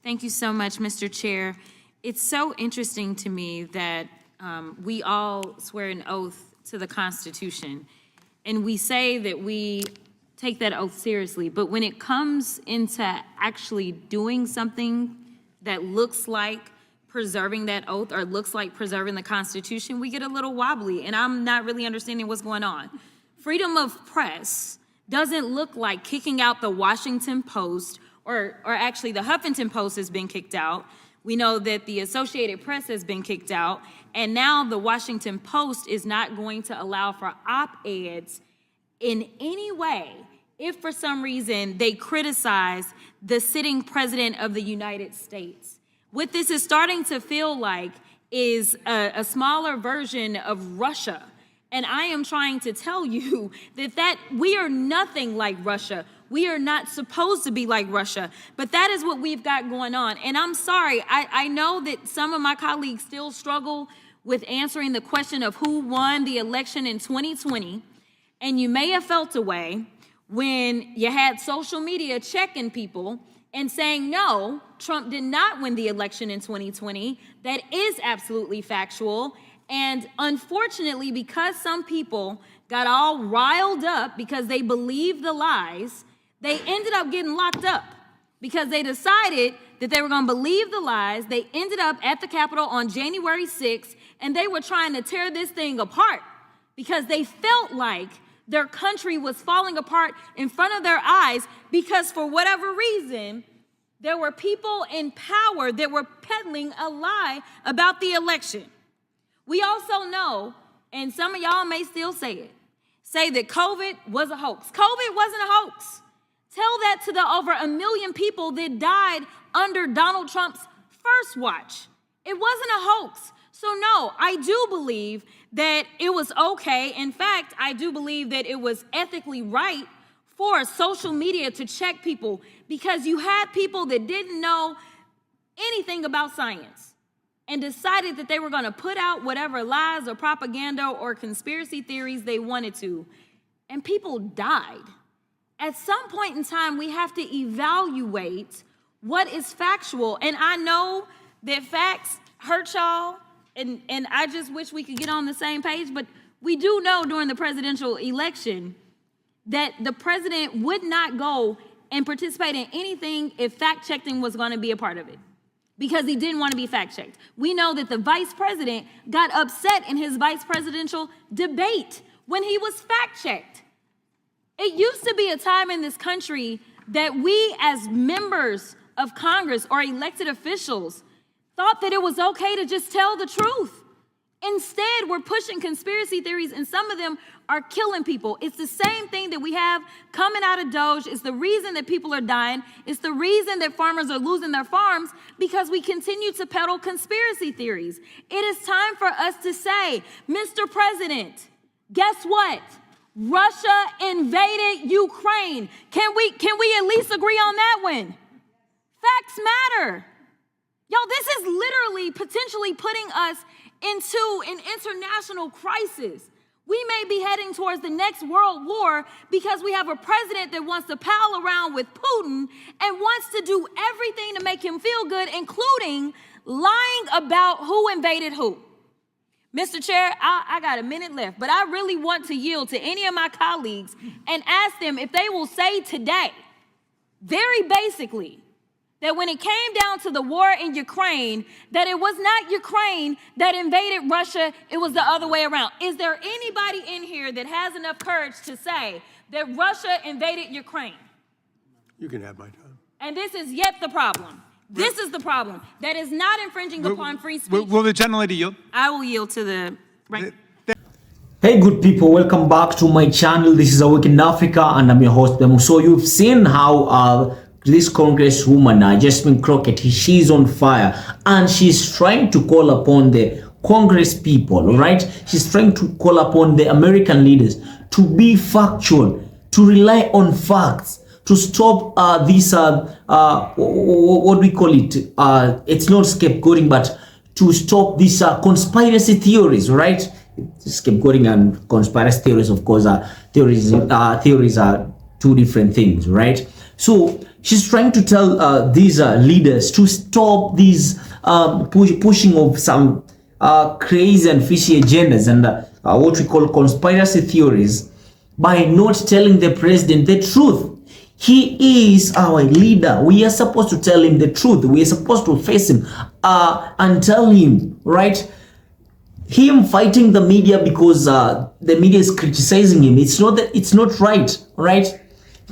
Thank you so much, Mr. Chair. It's so interesting to me that we all swear an oath to the Constitution, and we say that we take that oath seriously, but when it comes into actually doing something that looks like preserving that oath or looks like preserving the Constitution, we get a little wobbly, and I'm not really understanding what's going on. Freedom of press doesn't look like kicking out the Washington Post, or actually the Huffington Post has been kicked out. We know that the Associated Press has been kicked out, and now the Washington Post is not going to allow for op-eds in any way if for some reason they criticize the sitting president of the United States. What this is starting to feel like is a smaller version of Russia. And I am trying to tell you that we are nothing like Russia. We are not supposed to be like Russia, but that is what we've got going on. And I'm sorry, I know that some of my colleagues still struggle with answering the question of who won the election in 2020. And you may have felt a way when you had social media checking people and saying, no, Trump did not win the election in 2020. That is absolutely factual. And unfortunately, because some people got all riled up because they believed the lies, they ended up getting locked up because they decided that they were going to believe the lies. They ended up at the Capitol on January 6th, and they were trying to tear this thing apart because they felt like their country was falling apart in front of their eyes because for whatever reason, there were people in power that were peddling a lie about the election. We also know, and some of y'all may still say that COVID was a hoax. COVID wasn't a hoax. Tell that to the over 1 million people that died under Donald Trump's first watch. It wasn't a hoax. So no, I do believe that it was okay. In fact, I do believe that it was ethically right for social media to check people because you had people that didn't know anything about science and decided that they were going to put out whatever lies or propaganda or conspiracy theories they wanted to, and people died. At some point in time, we have to evaluate what is factual, and I know that facts hurt y'all, and I just wish we could get on the same page, but we do know during the presidential election that the president would not go and participate in anything if fact-checking was going to be a part of it, because he didn't want to be fact-checked. We know that the vice president got upset in his vice presidential debate when he was fact-checked. It used to be a time in this country that we as members of Congress or elected officials thought that it was okay to just tell the truth. Instead, we're pushing conspiracy theories, and some of them are killing people. It's the same thing that we have coming out of Doge. It's the reason that people are dying. It's the reason that farmers are losing their farms, because we continue to peddle conspiracy theories. It is time for us to say, Mr. President, guess what? Russia invaded Ukraine. Can we at least agree on that one? Facts matter. Y'all, this is literally potentially putting us into an international crisis. We may be heading towards the next world war because we have a president that wants to pal around with Putin and wants to do everything to make him feel good, including lying about who invaded who. Mr. Chair, I got a minute left, but I really want to yield to any of my colleagues and ask them if they will say today, very basically, that when it came down to the war in Ukraine, that it was not Ukraine that invaded Russia, it was the other way around. Is there anybody in here that has enough courage to say that Russia invaded Ukraine? You can have my time. And this is yet the problem. This is the problem. That is not infringing upon free speech. Will the gentlelady yield? I will yield to the right. Hey good people, welcome back to my channel. This is A Week in Africa and I'm your host Bemu. So you've seen how this Congresswoman, Jasmine Crockett, she's on fire and she's trying to call upon the Congress people, right? She's trying to call upon the American leaders to be factual, to rely on facts, to stop this, what we call it, it's not scapegoating, but to stop these conspiracy theories, right? Scapegoating and conspiracy theories, of course, theories are two different things, right? So She's trying to tell these leaders to stop these pushing of some crazy and fishy agendas and what we call conspiracy theories by not telling the president the truth. He is our leader. We are supposed to tell him the truth. We are supposed to face him and tell him, right? Him fighting the media because the media is criticizing him. It's not right, right?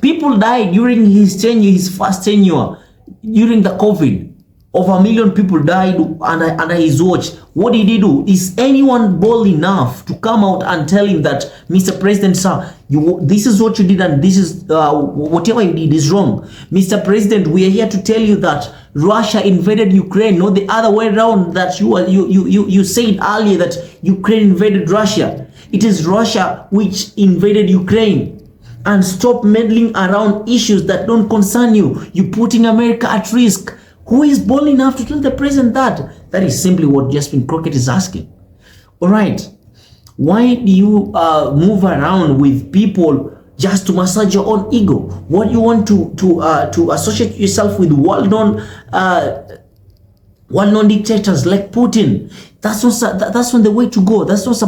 People died during his tenure, his first tenure, during the COVID. Over 1 million people died under his watch. What did he do? Is anyone bold enough to come out and tell him that, Mr. President, sir, this is what you did and this is whatever you did is wrong. Mr. President, we are here to tell you that Russia invaded Ukraine, not the other way around that you said earlier that Ukraine invaded Russia. It is Russia which invaded Ukraine. And stop meddling around issues that don't concern you. You're putting America at risk. Who is bold enough to tell the president that? That is simply what Jasmine Crockett is asking. All right. Why do you move around with people just to massage your own ego? What do you want to associate yourself with well-known dictators like Putin? That's not the way to go. That's not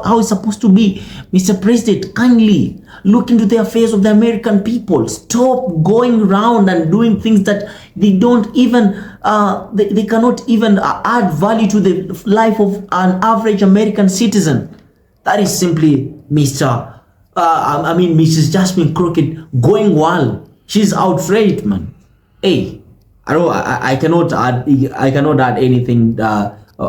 how it's supposed to be. Mr. President, kindly look into the affairs of the American people. Stop going around and doing things that they don't even they cannot even add value to the life of an average American citizen. That is simply Mrs. Jasmine Crockett going wild. She's outraged, man. Hey, I cannot add anything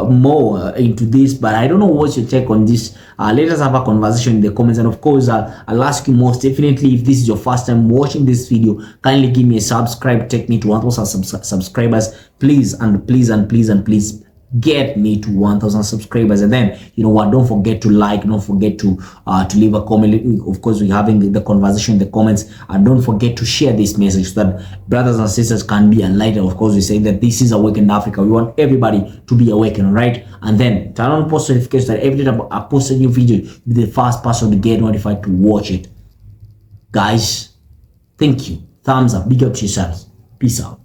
more into this, but I don't know what's your take on this. Let us have a conversation in the comments, and of course I'll ask you most definitely, if this is your first time watching this video, kindly give me a subscribe. Take me to 1,000 subscribers, please, and please, and please, and please get me to 1,000 subscribers. And then, you know what, don't forget to like, don't forget to leave a comment. Of course, we're having the conversation in the comments, and don't forget to share this message so that brothers and sisters can be enlightened. Of course, we say that this is Awakened Africa. We want everybody to be awakened, right? And then turn on post notifications so that every time I post a new video, you'll be the first person to get notified to watch it. Guys, thank you. Thumbs up. Big up to yourselves. Peace out.